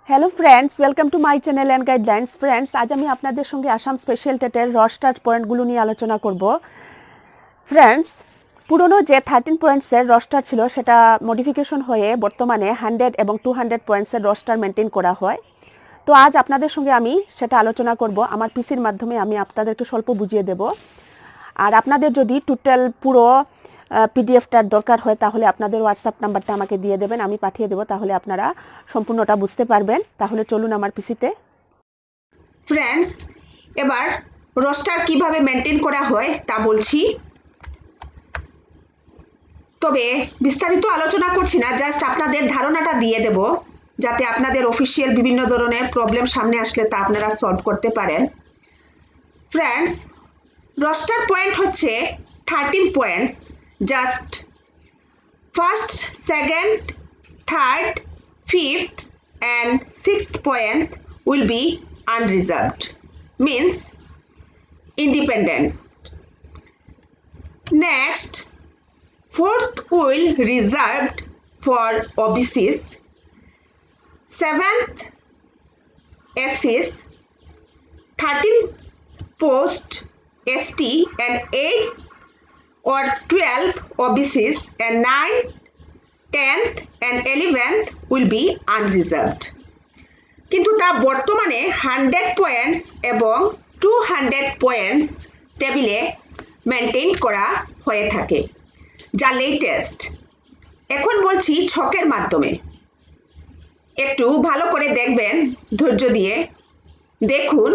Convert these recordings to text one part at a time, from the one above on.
Hello friends, welcome to my channel and guidelines. Friends, আজ আমি আপনাদের সঙ্গে আসাম স্পেশাল টেটের রস্টার পয়েন্টগুলো নিয়ে আলোচনা করব। ফ্রেন্ডস, পুরনো যে 13 পয়েন্টসের রস্টার ছিল সেটা মডিফিকেশন হয়ে বর্তমানে 100 এবং 200 পয়েন্টসের রস্টার মেনটেন করা হয়। তো আজ আপনাদের সঙ্গে আমি সেটা আলোচনা করব। আমার পিসির মাধ্যমে আমি আপনাদেরকে স্বল্প বুঝিয়ে দেব। আর আপনাদের যদি টোটাল পুরো পিডিএফটার দরকার হয় তাহলে আপনাদের হোয়াটসঅ্যাপ নাম্বারটা আমাকে দিয়ে দেবেন, আমি পাঠিয়ে দেবো, তাহলে আপনারা সম্পূর্ণটা বুঝতে পারবেন। তাহলে চলুন আমার পিসিতে। ফ্রেন্ডস, এবার রোস্টার কিভাবে মেনটেন করা হয় তা বলছি। তবে বিস্তারিত আলোচনা করছি না, জাস্ট আপনাদের ধারণাটা দিয়ে দেব যাতে আপনাদের অফিসিয়াল বিভিন্ন ধরনের প্রবলেম সামনে আসলে তা আপনারা সলভ করতে পারেন। ফ্রেন্ডস, রোস্টার পয়েন্ট হচ্ছে 13 points. Just first, second, third, fifth and sixth point will be unreserved, means independent. Next, fourth will reserved for OBCs, seventh SCs, 13th post ST, and 8 or 12 OBCs, and 9th, 10th and 11th will be unreserved. কিন্তু তা বর্তমানে 100 points এবং 200 points টেবিলে maintain করা হয়ে থাকে, যা latest. এখন বলছি ছকের মাধ্যমে। একটু ভালো করে দেখবেন, ধৈর্য দিয়ে দেখুন।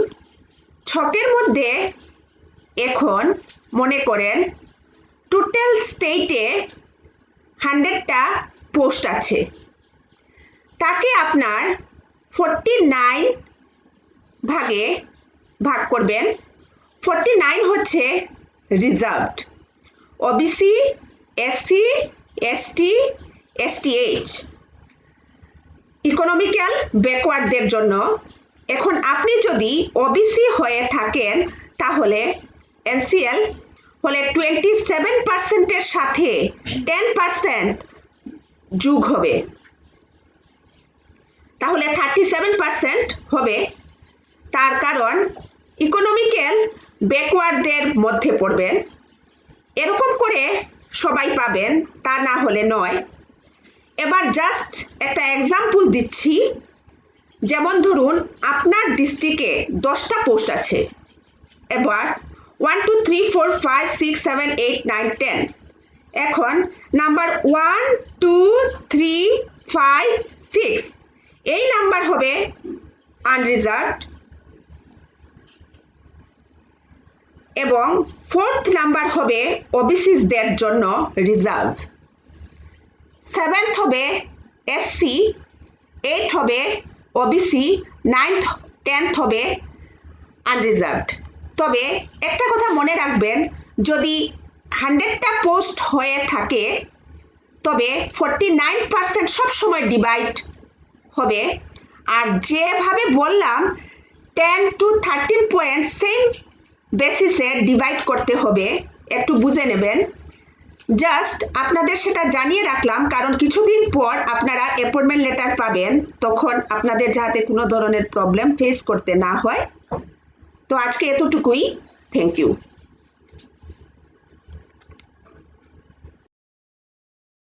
ছকের মধ্যে এখন মনে করেন টোটাল স্টেটে 100টা পোস্ট আছে, তাকে আপনার 49 ভাগে ভাগ করবেন। 49 হচ্ছে reserved, OBC, SC, ST, STH, economical ব্যাকওয়ার্ডদের জন্য। এখন আপনি যদি ওবিসি হয়ে থাকেন তাহলে এনসিএল হলে 27%-এর সাথে 10% যোগ হবে, তাহলে 37% হবে। তার কারণ ইকোনমিক্যাল ব্যাকওয়ার্ডদের মধ্যে পড়বেন। এরকম করে সবাই পাবেন, তা না হলে নয়। এবার জাস্ট একটা এক্সাম্পল দিচ্ছি। যেমন ধরুন আপনার ডিস্ট্রিক্টে 10টা পোস্ট আছে। এবার 1 2 3 4 5 6 7 8 9 10। এখন নাম্বার 1 2 3 5 6 এই নাম্বার হবে আনরিজার্ভড এবং ফোর্থ নাম্বার হবে ওবিসিসদের জন্য রিজার্ভ, সেভেন্থ হবে এসসি, 8 হবে ওবিসি, 9th 10th হবে আনরিজার্ভড। তবে একটা কথা মনে রাখবেন, যদি 100টা পোস্ট হয়ে থাকে তবে 49% সবসময় ডিভাইড হবে। আর যেভাবে বললাম 10 to 13 পয়েন্ট সেম বেসিসে ডিভাইড করতে হবে, একটু বুঝে নেবেন। জাস্ট আপনাদের সেটা জানিয়ে রাখলাম, কারণ কিছুদিন পর আপনারা অ্যাপয়েন্টমেন্ট লেটার পাবেন, তখন আপনাদের যাতে কোনো ধরনের প্রবলেম ফেস করতে না হয়। তো আজকে এতটুকুই। Thank you.